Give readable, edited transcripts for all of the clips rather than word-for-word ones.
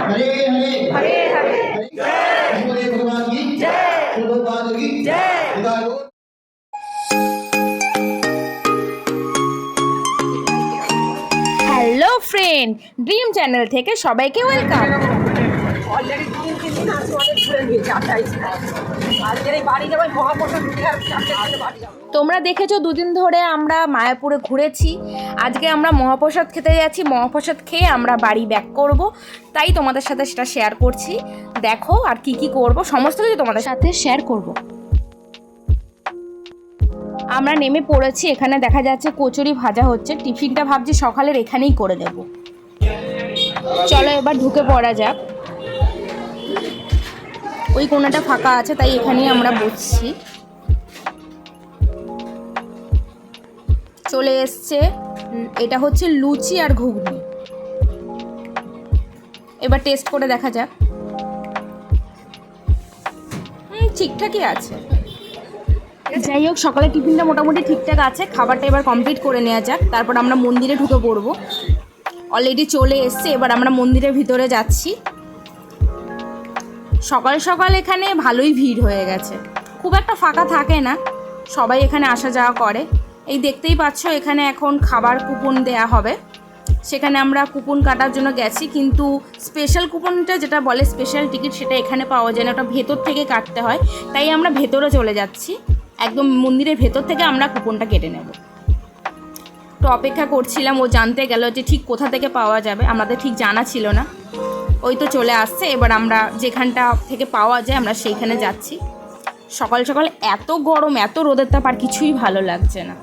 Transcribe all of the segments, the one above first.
हरे हरे हरे हरे हरे भगवान की जय भगवान की जय। হ্যালো ফ্রেন্ড, ড্রিম চ্যানেল থেকে সবাইকে ওয়েলকাম। অলরেডি 3 দিন আজকে অনেক ঘুরে নিয়েছি আটাইশ আজকের এই বাড়ি যাবো মহাপ্রসাদ দিতে আর চারটে বাড়ি যাবো। তোমরা দেখেছো দুদিন ধরে আমরা মায়াপুরে ঘুরেছি। আজকে আমরা মহাপ্রসাদ খেতে যাচ্ছি। মহাপ্রসাদ খেয়ে আমরা বাড়ি ব্যাক করব, তাই তোমাদের সাথে সেটা শেয়ার করছি। দেখো আর কি কি করব সমস্ত কিছু তোমাদের সাথে শেয়ার করব। আমরা নেমে পড়েছি, এখানে দেখা যাচ্ছে কচুরি ভাজা হচ্ছে। টিফিনটা ভাবছি সকালের এখানেই করে দেব। চলো এবার ঢুকে পড়া যাক। ওই কোণাটা ফাঁকা আছে, তাই এখানেই আমরা বসছি। চলে এসছে, এটা হচ্ছে লুচি আর ঘুগনি। এবার টেস্ট করে দেখা যাক। ঠিকঠাকই আছে। যাই হোক, সকালে টিফিনটা মোটামুটি ঠিকঠাক আছে। খাবারটা এবার কমপ্লিট করে নেওয়া যাক, তারপর আমরা মন্দিরে ঢুকে পড়বো। অলরেডি চলে এসছে, এবার আমরা মন্দিরের ভিতরে যাচ্ছি। সকাল সকাল এখানে ভালোই ভিড় হয়ে গেছে, খুব একটা ফাঁকা থাকে না, সবাই এখানে আসা যাওয়া করে। এই দেখতেই পাচ্ছ এখানে এখন খাবার কুপন দেয়া হবে, সেখানে আমরা কুপন কাটার জন্য গেছি। কিন্তু স্পেশাল কুপনটা যেটা বলে স্পেশাল টিকিট, সেটা এখানে পাওয়া যায় না, ওটা ভেতর থেকে কাটতে হয়। তাই আমরা ভেতরে চলে যাচ্ছি, একদম মন্দিরের ভেতর থেকে আমরা কুপনটা কেটে নেব। তো অপেক্ষা করছিলাম, ও জানতে গেল যে ঠিক কোথা থেকে পাওয়া যাবে, আমাদের ঠিক জানা ছিল না। ওই তো চলে আসছে, এবার আমরা যেখানটা থেকে পাওয়া যায় আমরা সেইখানে যাচ্ছি। সকাল সকাল এত গরম, এত রোদের তাপ, আর কিছুই ভালো লাগছে না।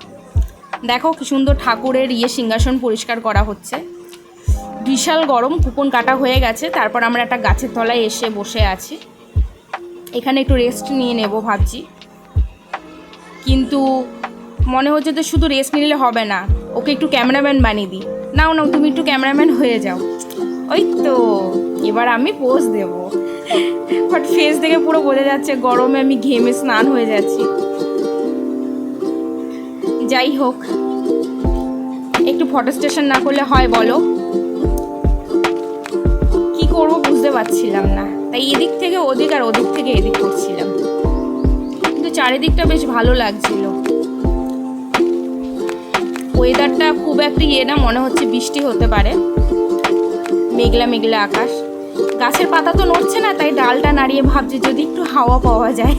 দেখো কি সুন্দর ঠাকুরের সিংহাসন পরিষ্কার করা হচ্ছে। বিশাল গরম। কুপন কাটা হয়ে গেছে, তারপর আমরা একটা গাছের তলায় এসে বসে আছি। এখানে একটু রেস্ট নিয়ে নেব ভাবছি, কিন্তু মনে হচ্ছে যে শুধু রেস্ট নিলে হবে না, ওকে একটু ক্যামেরাম্যান বানিয়ে দিই। নাও নাও, তুমি একটু ক্যামেরাম্যান হয়ে যাও। ওই তো এবার আমি পোজ দেব, বাট ফেস থেকে পুরো বোঝা যাচ্ছে গরমে আমি ঘেমে স্নান হয়ে যাচ্ছি। যাই হোক, একটু ফটো স্টেশন না করলে হয় বলো? কি করব বুঝতে পারছিলাম না, তাই এদিক থেকে ওদিক আর ওদিক থেকে এদিক করছিলাম। কিন্তু চারিদিকটা বেশ ভালো লাগছিল। ওয়েদারটা খুব একটা না, মনে হচ্ছে বৃষ্টি হতে পারে। মেঘলা মেঘলা আকাশ, গাছের পাতা তো নড়ছে না, তাই ডালটা নাড়িয়ে ভাবছি যদি একটু হাওয়া পাওয়া যায়।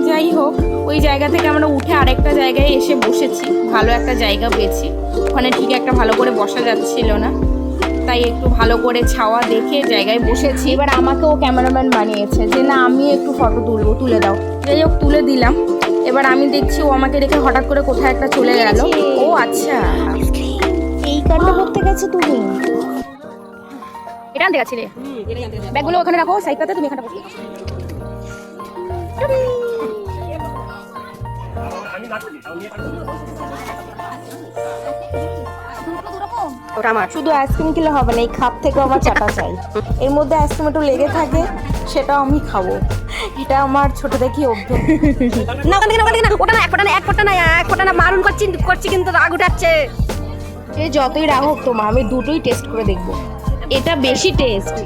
যাই হোক, ওই জায়গা থেকে আমরা উঠে আরেকটা জায়গায় এসে বসেছি। ভালো একটা জায়গা পেয়েছি, ওখানে ঠিক একটা ভালো করে বসা যাচ্ছিল না, তাই একটু ভালো করে ছাওয়া দেখে জায়গায় বসেছি। এবার আমাকেও ক্যামেরাম্যান বানিয়েছে যে না আমি একটু ফটো তুলবো, তুলে দাও। যাই হোক, তুলে দিলাম। এবার আমি দেখছি ও আমাকে দেখে হঠাৎ করে কোথায় একটা চলে গেল। ও আচ্ছা, এই কাজটা করতে গেছে তুমি। এটা আনতে গেছিলে? ব্যাগগুলো ওখানে রাখো সাইডটাতে, তুমি এখানে বসো। ওটা আমার শুধু আইসক্রিম খেলে হবে না, এই খাপ থেকে আমার চাটা চাই। এর মধ্যে আইসক্রিম একটু লেগে থাকে, সেটাও আমি খাবো। এটা আমার ছোট দেখি অভ্যেস। না ওখান থেকে না ওটা না, এক ফোঁটা না মারুন করছি কিন্তু রাগ উঠাচ্ছে। এ যতই রাগ হোক তোমার, আমি দুটোই টেস্ট করে দেখবো। এটা বেশি টেস্ট,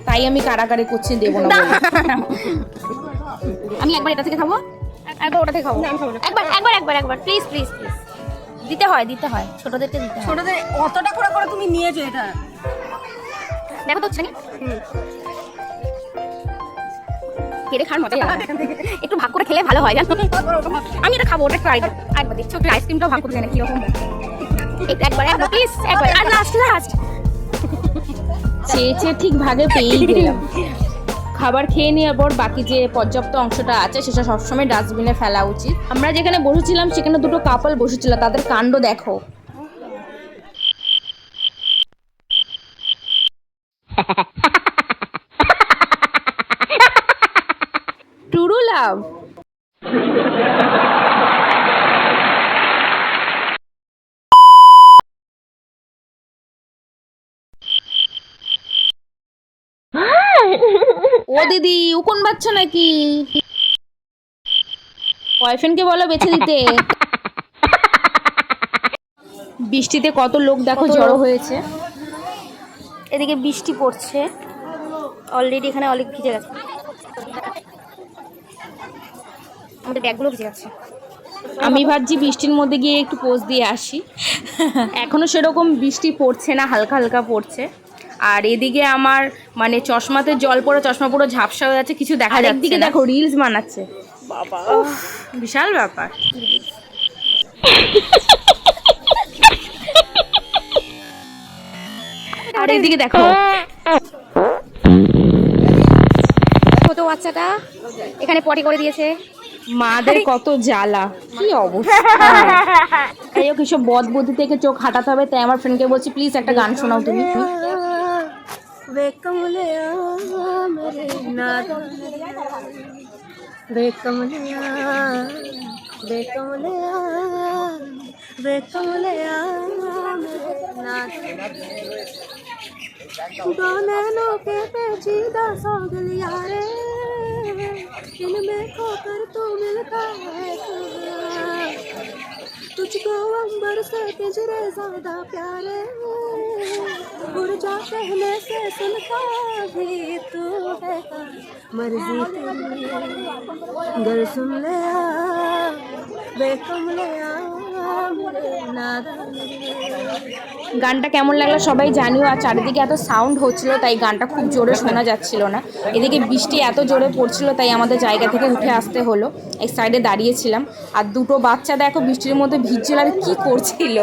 তাই আমি কারাকারি করছি, দেবো না বলে। আমি একবার এটা থেকে খাবো, একবার ওটা থেকে খাবো। একবার প্লিজ প্লিজ প্লিজ। দিতে হয় ছোটদেরকে দিতে হয়। ছোটদের অতটা করে তুমি নিয়েছো এটা, দেখো তো ছানি কেড়ে খাওয়ার মজাই আলাদা। একটু ভাগ করে খেলে ভালো হয় জানো। আমি এটা খাবো, ওটা একটু একবার দেখছো, একটু আইসক্রিমটাও ভাগ করে দেয় না কিরকম। একবার প্লিজ, একবার আর লাস্ট চেয়ে ঠিক ভাগে পেয়েই গেলাম। খাবার খেয়ে নেওয়ার পর বাকি যে পর্যাপ্ত অংশটা আছে সেটা সবসময় ডাস্টবিনে ফেলা উচিত। আমরা যেখানে বসেছিলাম সেখানে দুটো কাপল বসেছিল, তাদের কাণ্ড দেখো। True love. ও দিদি, উকুন বাচ্চ নাকি? বয়ফ্রেন্ডকে বলো বেছে দিতে। বৃষ্টিতে কত লোক দেখো জড়ো হয়েছে। এদিকে বৃষ্টি পড়ছে, অলরেডি এখানে অনেক ভিজে গেছে, আমাদের ব্যাগগুলো ভিজে গেছে। আমি ভাবছি বৃষ্টির মধ্যে গিয়ে একটু পোজ দিয়ে আসি। এখনো সেরকম বৃষ্টি পড়ছে না, হালকা হালকা পড়ছে। আর এদিকে আমার মানে চশমাতে জল পড়ে চশমা পুরো ঝাপসা হয়ে যাচ্ছে, কিছু দেখা যাচ্ছে না। একদিকে দেখো রিলস বানাচ্ছে, বাবা বিশাল ব্যাপার। আর এদিকে দেখো ছোট বাচ্চাটা এখানে পটি করে দিয়েছে, মাদের কত জ্বালা, কি অবস্থা। যাই হোক এসব বদ বুদ্ধি থেকে চোখ হাঁটাতে হবে, তাই আমার ফ্রেন্ডকে বলছি প্লিজ একটা গান শোনাও তুমি। नैनों के पेचीदा सौगलिया रे, इनमें खोकर तू मिलता है तुझको अंबर से पिंजरे ज्यादा प्यारे, उड़ जा कहने से सुनता भी तू है मर्जी तेरी, गर सुन ले बेकमले গানটা কেমন লাগলো সবাই জানিও। আর চারিদিকে এত সাউন্ড হচ্ছিল তাই গানটা খুব জোরে শোনা যাচ্ছিল না। এদিকে বৃষ্টি এত জোরে পড়ছিল তাই আমাদের জায়গা থেকে উঠে আসতে হলো, এক সাইডে দাঁড়িয়েছিলাম। আর দুটো বাচ্চা দেখো বৃষ্টির মধ্যে ভিজছিল আর কি করছিল।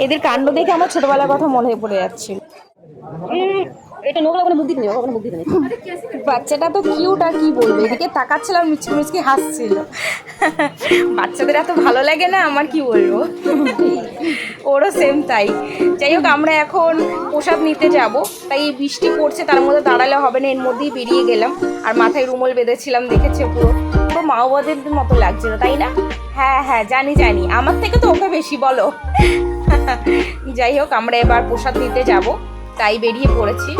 এদের কাণ্ড দেখে আমার ছোটবেলার কথা মনে পড়ে যাচ্ছিল। এটা নোংরা কোনো মুখ দিতে নেই, কোনো মুখ দিতে নেই। বাচ্চাটা তো কিউট, আর কি বলবো, এদিকে তাকাচ্ছিল আর মিচকি মিচকি হাসছিল। বাচ্চাদের এত ভালো লাগে না আমার, কি বলবো, ওরও সেম তাই। যাই হোক আমরা এখন প্রসাদ নিতে যাব, তাই এই বৃষ্টি পড়ছে তার মধ্যে দাঁড়ালে হবে না, এর মধ্যেই বেরিয়ে গেলাম। আর মাথায় রুমাল বেঁধেছিলাম, দেখেছে পুরো পুরো মাওবাদের মতো লাগছিল, তাই না? হ্যাঁ হ্যাঁ জানি জানি, আমার থেকে তো ওকে বেশি বলো। যাই হোক আমরা এবার প্রসাদ নিতে যাব, তাই বেরিয়ে পড়েছি।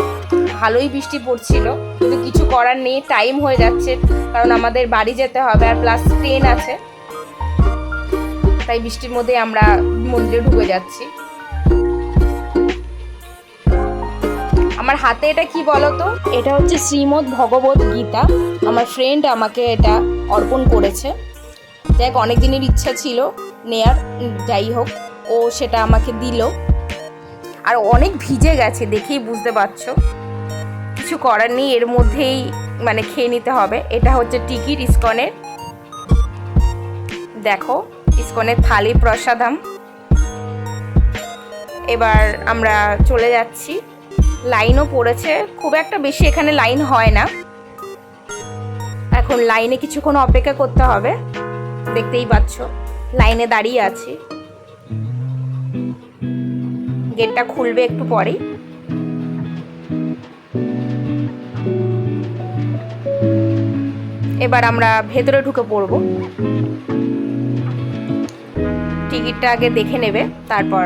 ভালোই বৃষ্টি পড়ছিল, কিন্তু কিছু করার নেই, টাইম হয়ে যাচ্ছে, কারণ আমাদের বাড়ি যেতে হবে আর প্লাস ট্রেন আছে, তাই বৃষ্টির মধ্যে আমরা মন্দিরে ঢুকে যাচ্ছি। আমার হাতে এটা কি বলো তো, এটা হচ্ছে শ্রীমদ্ ভগবত গীতা। আমার ফ্রেন্ড আমাকে এটা অর্পণ করেছে। যাই হোক অনেক দিনের ইচ্ছা ছিল নেয়ার, যাই হোক ও সেটা আমাকে দিল। আর অনেক ভিজে গেছে দেখেই বুঝতে পারছো, কিছু করার নেই, এর মধ্যেই মানে খেয়ে নিতে হবে। এটা হচ্ছে টিকিট ইসকনের, দেখো ইসকনের থালি প্রসাদম। এবার আমরা চলে যাচ্ছি, লাইনও পড়েছে, খুব একটা বেশি এখানে লাইন হয় না। এখন লাইনে কিছুক্ষণ অপেক্ষা করতে হবে, দেখতেই পাচ্ছ লাইনে দাঁড়িয়ে আছি। গেটটা খুলবে একটু পরেই। এবার আমরা ভেতরে ঢুকে পড়ব, টিকিটটা আগে দেখে নেবে তারপর।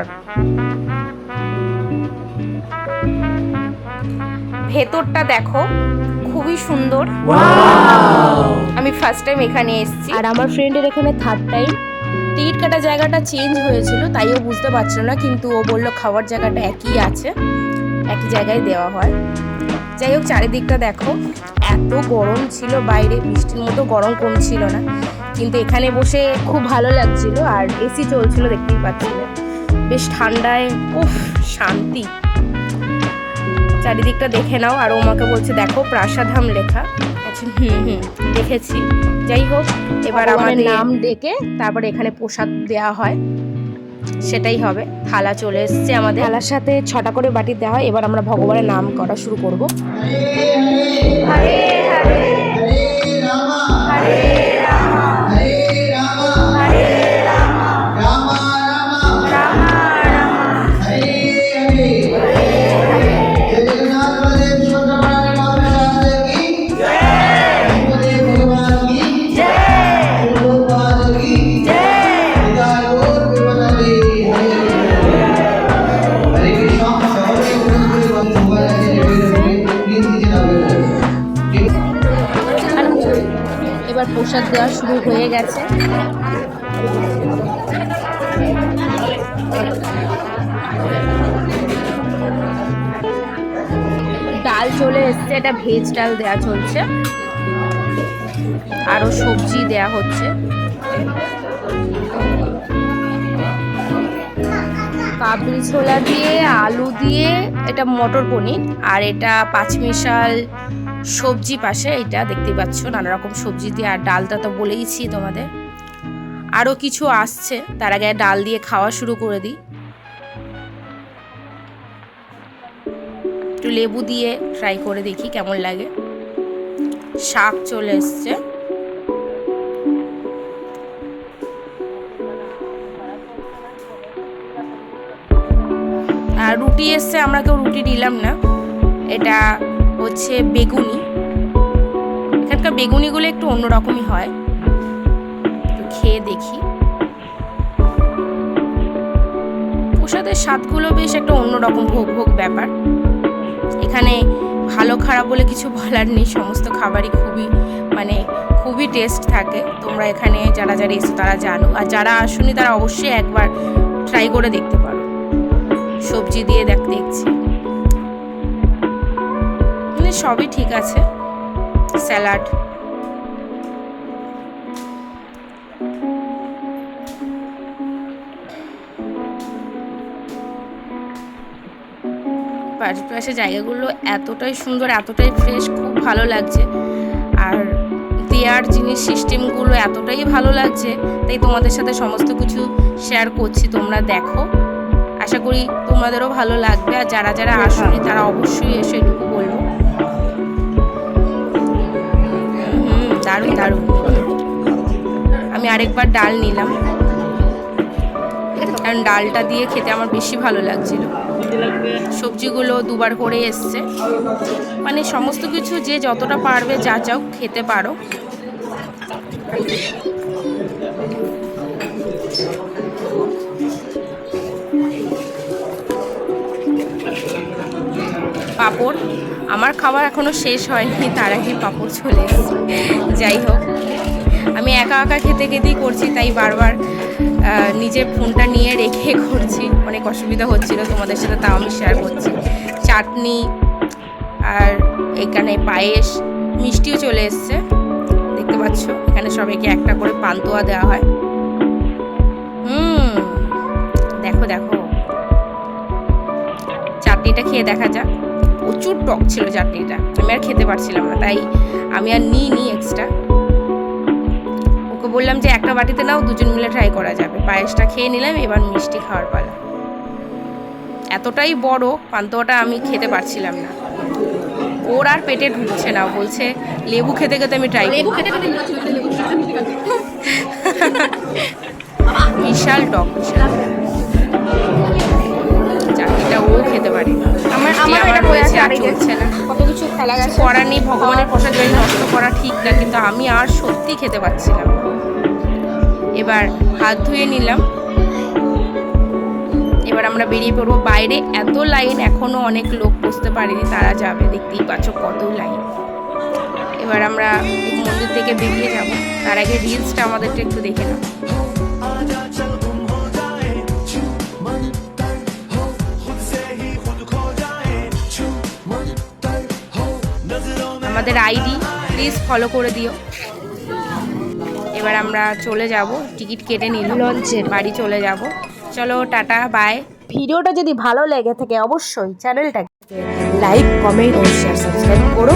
ভেতরটা দেখো খুবই সুন্দর, আমি ফার্স্ট টাইম এখানে এসেছি আর আমার ফ্রেন্ডের এখানে থার্ড টাইম। টিকিট কাটা জায়গাটা চেঞ্জ হয়েছিল তাই ও বুঝতে পারছিল না, কিন্তু ও বললো খাওয়ার জায়গাটা একই আছে, একই জায়গায় দেওয়া হয়। যাই হোক চারিদিকটা দেখো, এত গরম ছিল বাইরে, বৃষ্টির মতো গরম কমছিল না, কিন্তু এখানে বসে খুব ভালো লাগছিল। আর এসি চলছিল, দেখতেই পাচ্ছিল, বেশ ঠান্ডায়, উফ শান্তি। চারিদিকটা দেখে নাও। আর ও আমাকে বলছে দেখো প্রাসাধাম লেখা আছে। দেখেছি। যাই হোক এবার আমাদের নাম ডেকে তারপরে এখানে প্রসাদ দেওয়া হয়, সেটাই হবে। থালা চলে এসছে আমাদের, থালার সাথে 6টা করে বাটি দেওয়া হয়। এবার আমরা ভগবানের নাম করা শুরু করব। হরে হরে হরে রামা হরে রামা হরে রামা রামা রামা রামা হরে হরে जगन्नाथ बलदेव सुब्रमण्य महाराज की जय, भगवान की जय, भगवान की जय, गौर विमले हरे कृष्ण। সকলে উপস্থিত মোবাইল আছে প্লিজ নিচে নামবেন। এবার প্রসাদ দেওয়া শুরু হয়ে গেছে। চলে এসছে, এটা ভেজ ডাল দেয়া চলছে, আরো সবজি দেয়া হচ্ছে। কাবলি ছোলা দিয়ে, আলু দিয়ে, এটা মটর পনির, আর এটা পাঁচমিশাল সবজি পাশে, এটা দেখতে পাচ্ছ নানা রকম সবজি দিয়ে। আর ডালটা তো বলেইছি তোমাদের, আরও কিছু আসছে, তার আগে ডাল দিয়ে খাওয়া শুরু করে দিই। একটু লেবু দিয়ে ট্রাই করে দেখি কেমন লাগে। শাক চলে এসছে, আর রুটি এসছে, আমরা কেউ রুটি নিলাম না। এটা হচ্ছে বেগুনি, এখানকার বেগুনিগুলো একটু অন্যরকমই হয়, একটু খেয়ে দেখি। প্রসাদের স্বাদগুলো বেশ একটা অন্যরকম ভোগ ভোগ ব্যাপার। এখানে ভালো খারাপ বলে কিছু বলার নেই, সমস্ত খাবারই খুবই টেস্ট থাকে। তোমরা এখানে যারা যারা এসো তারা জানো, আর যারা আসোনি তারা অবশ্যই একবার ট্রাই করে দেখতে পারো। সবজি দিয়ে দেখছি, সবই ঠিক আছে। স্যালাড, পাশে জায়গাগুলো এতটাই সুন্দর, এতটাই ফ্রেশ, খুব ভালো লাগছে। আর দেয়ার জিনিস সিস্টেমগুলো এতটাই ভালো লাগছে, তাই তোমাদের সাথে সমস্ত কিছু শেয়ার করছি। তোমরা দেখো, আশা করি তোমাদেরও ভালো লাগবে। আর যারা যারা আসেনি তারা অবশ্যই এসে এটুকু বলবো। দারুণ দারুণ। আমি আরেকবার ডাল নিলাম, কারণ ডালটা দিয়ে খেতে আমার বেশি ভালো লাগছিল। সবজিগুলো দুবার করে এসছে, সমস্ত কিছু যে যতটা পারবে যা চাও খেতে পারো। পাঁপড়, আমার খাবার এখনো শেষ হয়নি, তার আগে পাঁপড় চলে এসেছে। যাই হোক, আমি একা একা খেতে খেতেই করছি, তাই বারবার নিজের ফোনটা নিয়ে রেখে করছি, অনেক অসুবিধা হচ্ছিল তোমাদের সাথে, তাও আমি শেয়ার করছি। চাটনি, আর এখানে পায়েস, মিষ্টিও চলে এসছে, দেখতে পাচ্ছ। এখানে সবাইকে একটা করে পান্তুয়া দেওয়া হয়। দেখো দেখো, চাটনিটা খেয়ে দেখা যাক। প্রচুর টক ছিল চাটনিটা, আমি আর খেতে পারছিলাম না, তাই আমি আর নিই এক্সট্রা। ওকে বললাম যে একটা বাটিতে নাও, দুজন মিলে ট্রাই করা যাবে। পায়েসটা খেয়ে নিলাম, এবার মিষ্টি খাওয়ার পালা। এতটাই বড় পান্তুয়াটা, আমি খেতে পারছিলাম না, ওর আর পেটে ঢুকছে না। বলছে লেবু খেতে খেতে আমি ট্রাই করি। বিশাল টক, বিশাল। চাটনিটা ও খেতে পারে, আমার রয়েছে, আর চলছে না। কত কিছু খেলা গেছে, করার নেই। ভগবানের প্রসাদ যদি নষ্ট করা ঠিক না, কিন্তু আমি আর সত্যি খেতে পাচ্ছিলাম। এবার হাত ধুয়ে নিলাম, এবার আমরা বেরিয়ে পড়বো বাইরে। এত লাইন, এখনো অনেক লোক বসতে পারেনি, তারা যাবে, দেখতেই পাচ্ছ কত লাইন। এবার আমরা মন্দির থেকে বেরিয়ে যাব, তার আগে রিলসটা আমাদেরটা একটু দেখে নাও। আমাদের আইডি প্লিজ ফলো করে দিও। এবার আমরা চলে যাব, টিকিট কেটে নিলাম, লঞ্চের বাড়ি চলে যাব। চলো টাটা, বাই। ভিডিওটা যদি ভালো লেগে থাকে অবশ্যই চ্যানেলটাকে লাইক, কমেন্ট ও শেয়ার, সাবস্ক্রাইব করো।